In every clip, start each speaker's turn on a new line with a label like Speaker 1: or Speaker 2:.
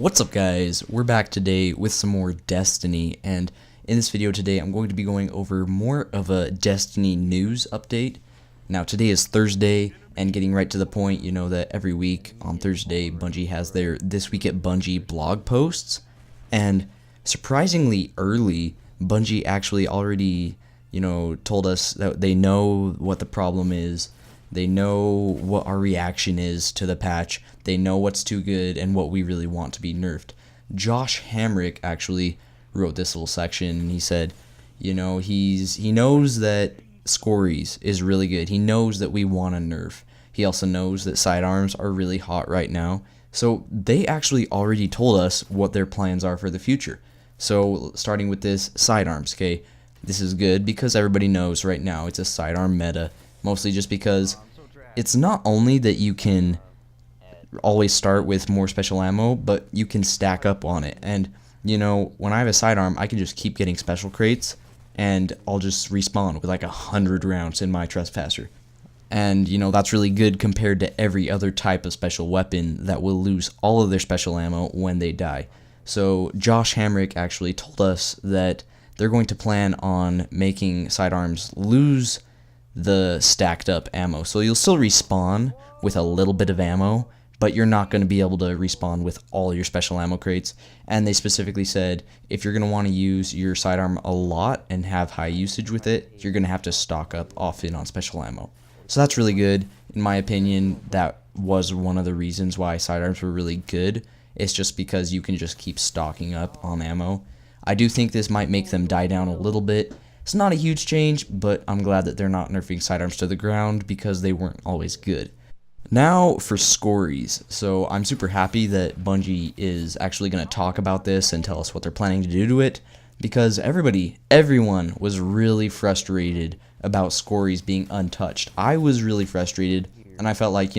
Speaker 1: What's up, guys? We're back today with some more Destiny, and in this video today I'm going to be going over more of a Destiny news update. Now today is Thursday, and getting right to the point, you know that every week on Thursday Bungie has their This Week at Bungie blog posts, and surprisingly early, Bungie actually already, told us that they know what the problem is. They know what our reaction is to the patch. They know what's too good and what we really want to be nerfed. Josh Hamrick actually wrote this little section, and he said, he knows that Skorri's is really good. He knows that we want to nerf. He also knows that sidearms are really hot right now. So they actually already told us what their plans are for the future. So starting with this sidearms, okay? This is good because everybody knows right now it's a sidearm meta. Mostly just because it's not only that you can always start with more special ammo, but you can stack up on it. And, when I have a sidearm, I can just keep getting special crates, and I'll just respawn with like 100 rounds in my Trespasser. And, that's really good compared to every other type of special weapon that will lose all of their special ammo when they die. So Josh Hamrick actually told us that they're going to plan on making sidearms lose the stacked up ammo. So you'll still respawn with a little bit of ammo, but you're not going to be able to respawn with all your special ammo crates. And they specifically said if you're going to want to use your sidearm a lot and have high usage with it, you're going to have to stock up often on special ammo. So that's really good. In my opinion, that was one of the reasons why sidearms were really good. It's just because you can just keep stocking up on ammo. I do think this might make them die down a little bit. It's not a huge change, but I'm glad that they're not nerfing sidearms to the ground because they weren't always good. Now for Skorri's. So I'm super happy that Bungie is actually going to talk about this and tell us what they're planning to do to it, because everyone was really frustrated about Skorri's being untouched. I was really frustrated, and I felt like,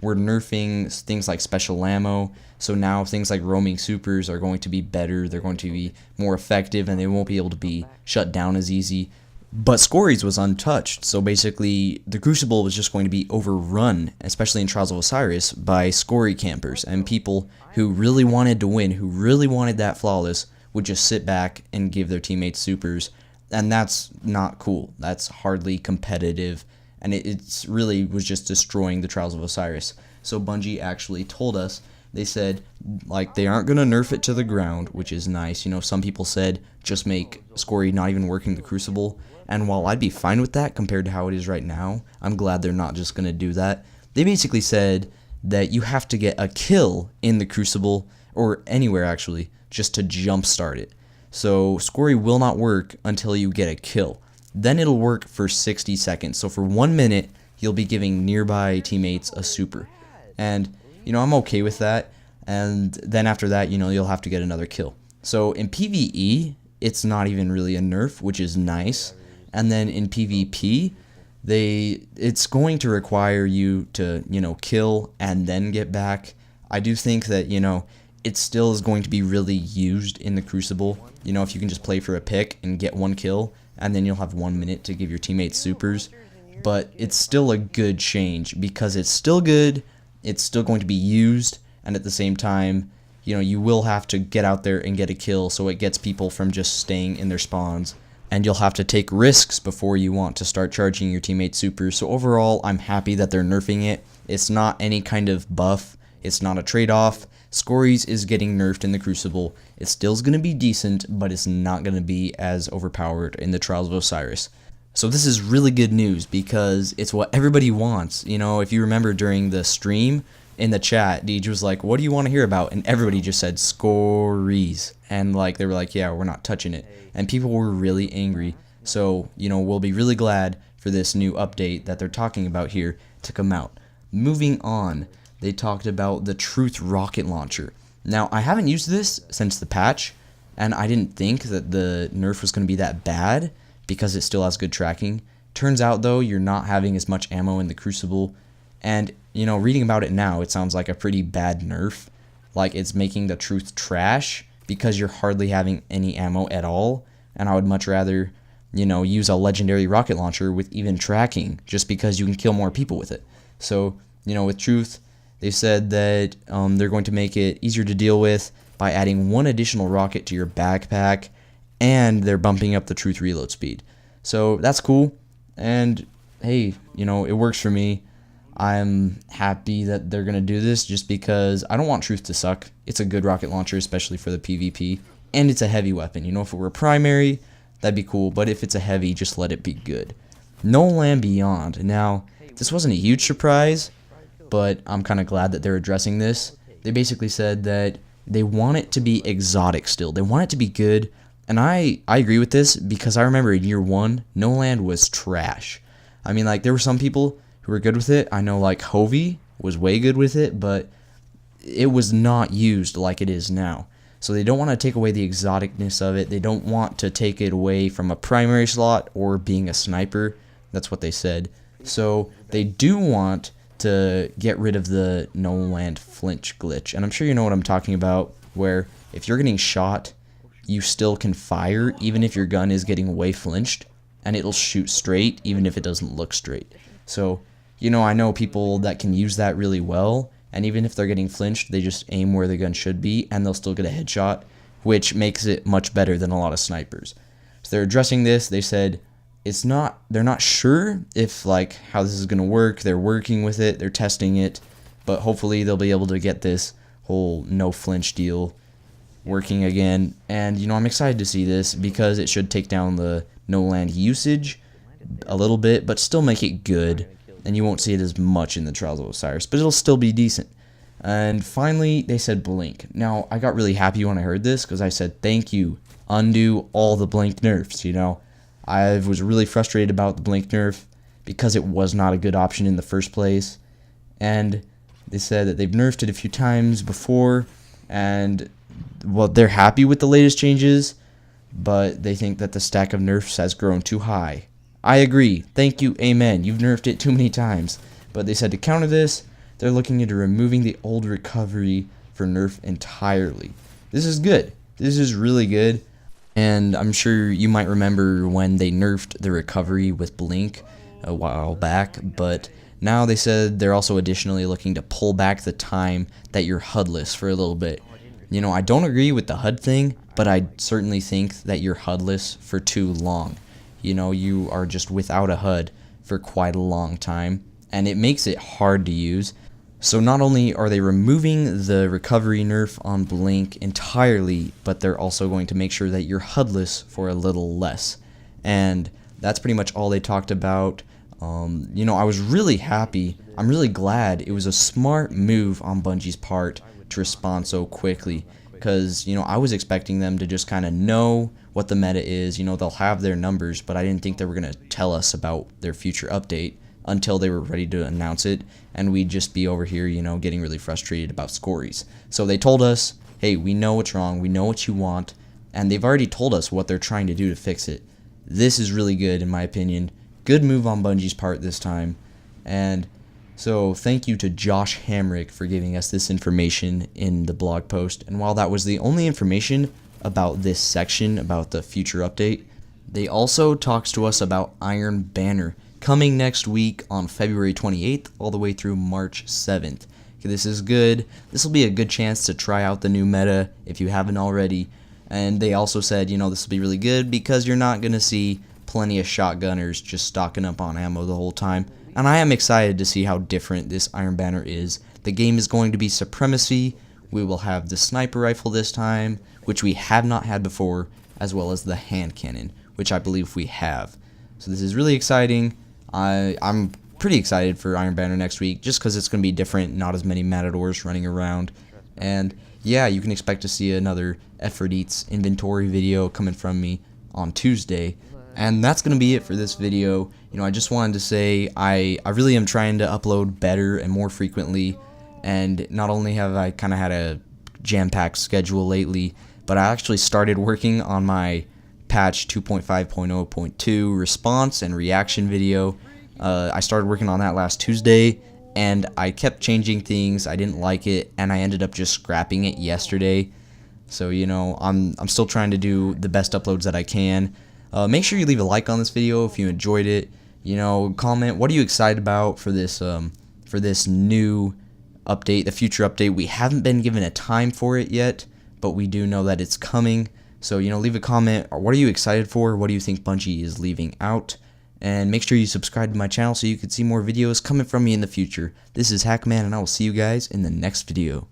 Speaker 1: we're nerfing things like special ammo, so now things like roaming supers are going to be better, they're going to be more effective, and they won't be able to be shut down as easy. But Skorri's was untouched, so basically the Crucible was just going to be overrun, especially in Trials of Osiris, by Skorri campers, and people who really wanted to win, who really wanted that flawless, would just sit back and give their teammates supers, and that's not cool. That's hardly competitive, and it's really was just destroying the Trials of Osiris. So Bungie actually told us, they said, they aren't going to nerf it to the ground, which is nice. Some people said, just make Skorri not even working the Crucible, and while I'd be fine with that compared to how it is right now, I'm glad they're not just going to do that. They basically said that you have to get a kill in the Crucible, or anywhere actually, just to jumpstart it. So Skorri will not work until you get a kill. Then it'll work for 60 seconds. So for 1 minute, you'll be giving nearby teammates a super. And, I'm okay with that. And then after that, you'll have to get another kill. So in PvE, it's not even really a nerf, which is nice. And then in PvP, it's going to require you to, kill and then get back. I do think that, it still is going to be really used in the Crucible. If you can just play for a pick and get one kill, and then you'll have 1 minute to give your teammates supers. But it's still a good change because it's still good, it's still going to be used, and at the same time, you will have to get out there and get a kill, so it gets people from just staying in their spawns. And you'll have to take risks before you want to start charging your teammates supers. So overall, I'm happy that they're nerfing it. It's not any kind of buff. It's not a trade-off. Skorri's is getting nerfed in the Crucible. It still is going to be decent, but it's not going to be as overpowered in the Trials of Osiris. So this is really good news because it's what everybody wants. If you remember during the stream, in the chat, Deej was like, what do you want to hear about? And everybody just said Skorri's. And they were like, yeah, we're not touching it. And people were really angry. So, we'll be really glad for this new update that they're talking about here to come out. Moving on, they talked about the Truth rocket launcher. Now, I haven't used this since the patch, and I didn't think that the nerf was going to be that bad because it still has good tracking. Turns out, though, you're not having as much ammo in the Crucible. And, reading about it now, it sounds like a pretty bad nerf. It's making the Truth trash because you're hardly having any ammo at all. And I would much rather, use a legendary rocket launcher with even tracking just because you can kill more people with it. So, with Truth, They said that they're going to make it easier to deal with by adding one additional rocket to your backpack, and they're bumping up the truth reload speed. So that's cool, and hey, you know, it works for me. I'm happy that they're going to do this just because I don't want truth to suck. It's a good rocket launcher, especially for the PvP, and it's a heavy weapon. You know, if it were primary, that'd be cool, but if it's a heavy, just let it be good. No Land Beyond. Now, this wasn't a huge surprise, but I'm kind of glad that they're addressing this. They basically said that they want it to be exotic still. They want it to be good, and I agree with this because I remember in year 1, No Land was trash. I mean, like, there were some people who were good with it. I know, like, Hovey was way good with it, but it was not used like it is now. So they don't want to take away the exoticness of it. They don't want to take it away from a primary slot or being a sniper. That's what they said. So they do want to get rid of the No Land flinch glitch. And I'm sure you know what I'm talking about, where if you're getting shot, you still can fire even if your gun is getting way flinched, and it'll shoot straight even if it doesn't look straight. So, you know, I know people that can use that really well, and even if they're getting flinched, they just aim where the gun should be, and they'll still get a headshot, which makes it much better than a lot of snipers. So they're addressing this. They said they're not sure if, like, how this is going to work. They're working with it. They're testing it, but hopefully they'll be able to get this whole no flinch deal working again. And, you know, I'm excited to see this because it should take down the no land usage a little bit, but still make it good. And you won't see it as much in the Trials of Osiris, but it'll still be decent. And finally, they said blink. Now, I got really happy when I heard this because I said, thank you, undo all the blink nerfs, you know. I was really frustrated about the blink nerf because it was not a good option in the first place. And they said that they've nerfed it a few times before, and, well, they're happy with the latest changes, but they think that the stack of nerfs has grown too high. I agree. Thank you. Amen. You've nerfed it too many times. But they said to counter this, they're looking into removing the old recovery for nerf entirely. This is good. This is really good. And I'm sure you might remember when they nerfed the recovery with Blink a while back. But now they said they're also additionally looking to pull back the time that you're HUDless for a little bit. You know, I don't agree with the HUD thing, but I certainly think that you're HUDless for too long. You know, you are just without a HUD for quite a long time, and it makes it hard to use. So not only are they removing the recovery nerf on Blink entirely, but they're also going to make sure that you're HUDless for a little less. And that's pretty much all they talked about. You know, I was really happy. I'm really glad it was a smart move on Bungie's part to respond so quickly. Because, you know, I was expecting them to just kind of know what the meta is. You know, they'll have their numbers, but I didn't think they were going to tell us about their future update until they were ready to announce it, and we'd just be over here, you know, getting really frustrated about Skorries. So they told us, hey, we know what's wrong, we know what you want, and they've already told us what they're trying to do to fix it. This is really good, in my opinion. Good move on Bungie's part this time, and so thank you to Josh Hamrick for giving us this information in the blog post. And while that was the only information about this section, about the future update, they also talks to us about Iron Banner coming next week on February 28th all the way through March 7th. Okay, this is good. This will be a good chance to try out the new meta if you haven't already. And they also said, you know, this will be really good because you're not going to see plenty of shotgunners just stocking up on ammo the whole time. And I am excited to see how different this Iron Banner is. The game is going to be Supremacy. We will have the sniper rifle this time, which we have not had before, as well as the hand cannon, which I believe we have. So this is really exciting. I'm pretty excited for Iron Banner next week, just because it's going to be different, not as many Matadors running around. And yeah, you can expect to see another Effort Eats inventory video coming from me on Tuesday. And that's going to be it for this video. You know, I just wanted to say I really am trying to upload better and more frequently. And not only have I kind of had a jam-packed schedule lately, but I actually started working on my patch 2.5.0.2 response and reaction video. I started working on that last Tuesday, and I kept changing things. I didn't like it, and I ended up just scrapping it yesterday. So, you know, I'm still trying to do the best uploads that I can. Make sure you leave a like on this video if you enjoyed it. You know, comment what are you excited about for this new update, the future update. We haven't been given a time for it yet, but we do know that it's coming. So, leave a comment. What are you excited for? What do you think Bungie is leaving out? And make sure you subscribe to my channel so you can see more videos coming from me in the future. This is Hackman, and I will see you guys in the next video.